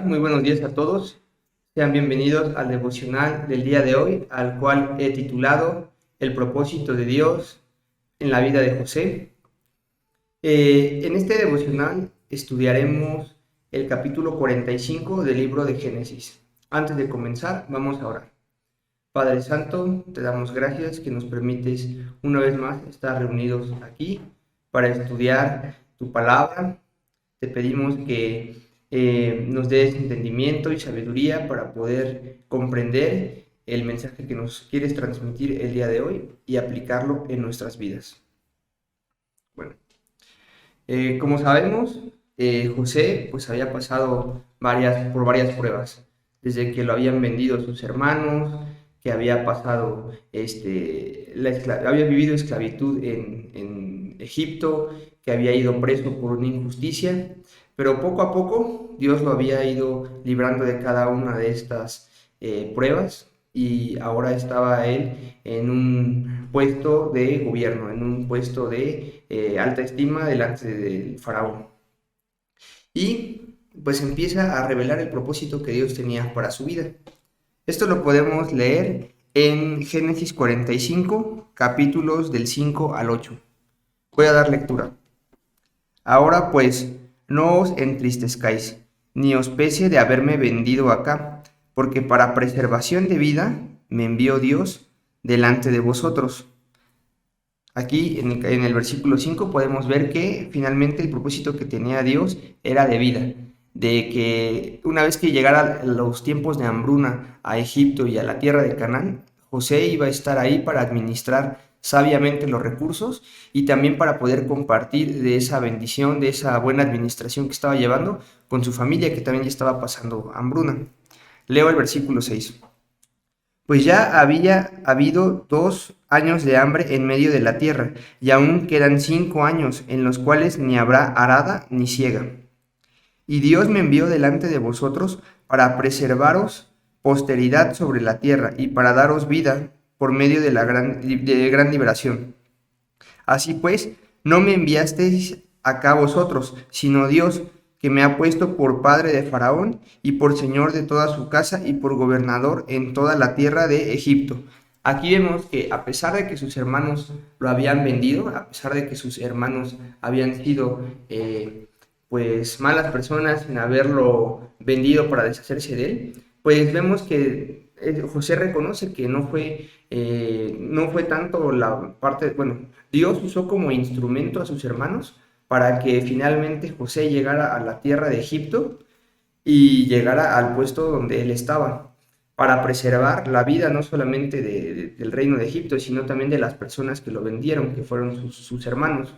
Muy buenos días a todos. Sean bienvenidos al devocional del día de hoy, al cual he titulado El propósito de Dios en la vida de José. En este devocional estudiaremos el capítulo 45 del libro de Génesis. Antes de comenzar, vamos a orar. Padre Santo, te damos gracias que nos permites una vez más estar reunidos aquí para estudiar tu palabra. Te pedimos que nos des entendimiento y sabiduría para poder comprender el mensaje que nos quieres transmitir el día de hoy y aplicarlo en nuestras vidas. Bueno, como sabemos, José pues había pasado por varias pruebas, desde que lo habían vendido sus hermanos, que había pasado, había vivido esclavitud en Egipto, que había ido preso por una injusticia, pero poco a poco Dios lo había ido librando de cada una de estas pruebas y ahora estaba él en un puesto de gobierno, en un puesto de alta estima delante del faraón. Y pues empieza a revelar el propósito que Dios tenía para su vida. Esto lo podemos leer en Génesis 45, capítulos del 5 al 8. Voy a dar lectura. Ahora pues, no os entristezcáis, ni os pese de haberme vendido acá, porque para preservación de vida me envió Dios delante de vosotros. Aquí en el versículo 5 podemos ver que finalmente el propósito que tenía Dios era de vida, de que una vez que llegara los tiempos de hambruna a Egipto y a la tierra de Canaán, José iba a estar ahí para administrar sabiamente los recursos y también para poder compartir de esa bendición, de esa buena administración que estaba llevando con su familia, que también ya estaba pasando hambruna. Leo el versículo 6. Pues ya había habido 2 años de hambre en medio de la tierra, y aún quedan 5 años en los cuales ni habrá arada ni siega. Y Dios me envió delante de vosotros para preservaros posteridad sobre la tierra y para daros vida por medio de gran liberación. Así pues, no me enviasteis acá vosotros, sino Dios, que me ha puesto por padre de Faraón y por señor de toda su casa y por gobernador en toda la tierra de Egipto. Aquí vemos que a pesar de que sus hermanos lo habían vendido, a pesar de que sus hermanos habían sido pues malas personas en haberlo vendido para deshacerse de él, pues vemos que José reconoce que no fue tanto la parte, bueno, Dios usó como instrumento a sus hermanos para que finalmente José llegara a la tierra de Egipto y llegara al puesto donde él estaba, para preservar la vida no solamente del reino de Egipto, sino también de las personas que lo vendieron, que fueron sus hermanos.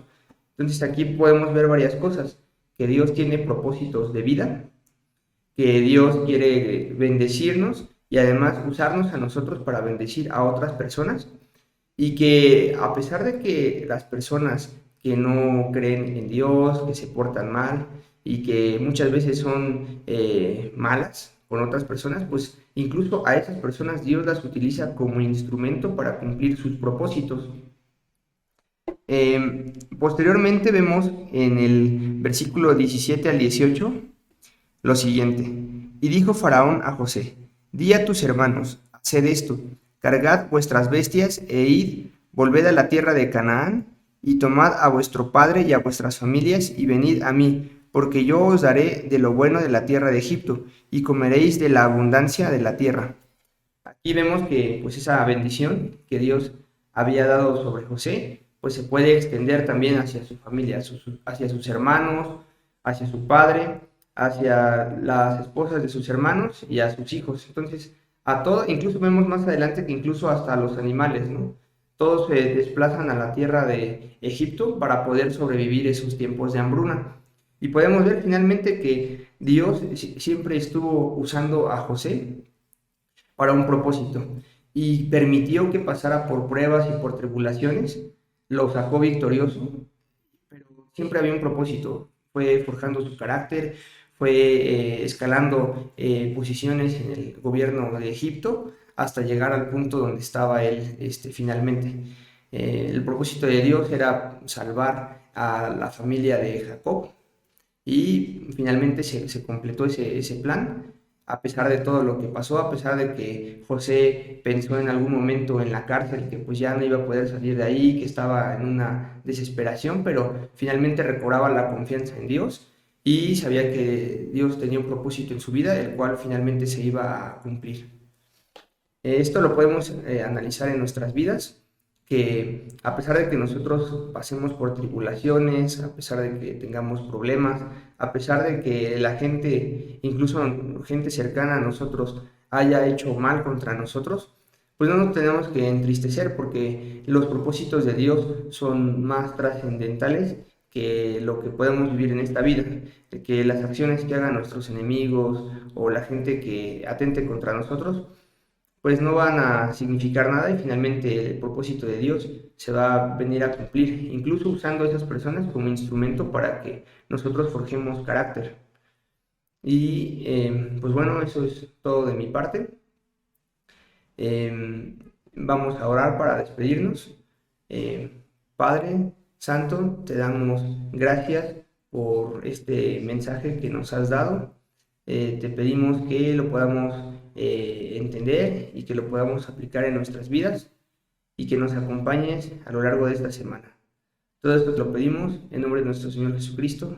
Entonces aquí podemos ver varias cosas, que Dios tiene propósitos de vida, que Dios quiere bendecirnos y además usarnos a nosotros para bendecir a otras personas y que a pesar de que las personas que no creen en Dios, que se portan mal y que muchas veces son malas con otras personas, pues incluso a esas personas Dios las utiliza como instrumento para cumplir sus propósitos. Posteriormente vemos en el versículo 17 al 18 lo siguiente. Y dijo Faraón a José, di a tus hermanos, haced esto, cargad vuestras bestias e id, volved a la tierra de Canaán, y tomad a vuestro padre y a vuestras familias, y venid a mí, porque yo os daré de lo bueno de la tierra de Egipto, y comeréis de la abundancia de la tierra. Aquí vemos que pues esa bendición que Dios había dado sobre José, pues se puede extender también hacia su familia, hacia sus hermanos, hacia su padre, hacia las esposas de sus hermanos y a sus hijos. Entonces, a todo, incluso vemos más adelante que incluso hasta los animales, ¿no? Todos se desplazan a la tierra de Egipto para poder sobrevivir esos tiempos de hambruna. Y podemos ver finalmente que Dios siempre estuvo usando a José para un propósito y permitió que pasara por pruebas y por tribulaciones, lo sacó victorioso, pero siempre había un propósito, fue forjando su carácter, fue escalando posiciones en el gobierno de Egipto hasta llegar al punto donde estaba él finalmente. El propósito de Dios era salvar a la familia de Jacob y finalmente se completó ese plan, a pesar de todo lo que pasó, a pesar de que José pensó en algún momento en la cárcel que pues ya no iba a poder salir de ahí, que estaba en una desesperación, pero finalmente recobraba la confianza en Dios y sabía que Dios tenía un propósito en su vida, el cual finalmente se iba a cumplir. Esto lo podemos analizar en nuestras vidas, que a pesar de que nosotros pasemos por tribulaciones, a pesar de que tengamos problemas, a pesar de que la gente, incluso gente cercana a nosotros, haya hecho mal contra nosotros, pues no nos tenemos que entristecer porque los propósitos de Dios son más trascendentales que lo que podemos vivir en esta vida, que las acciones que hagan nuestros enemigos o la gente que atente contra nosotros pues no van a significar nada y finalmente el propósito de Dios se va a venir a cumplir, incluso usando a esas personas como instrumento para que nosotros forjemos carácter. Y pues bueno, eso es todo de mi parte. Vamos a orar para despedirnos. Eh, Padre Santo, te damos gracias por este mensaje que nos has dado. Te pedimos que lo podamos entender y que lo podamos aplicar en nuestras vidas y que nos acompañes a lo largo de esta semana. Todo esto te lo pedimos en nombre de nuestro Señor Jesucristo.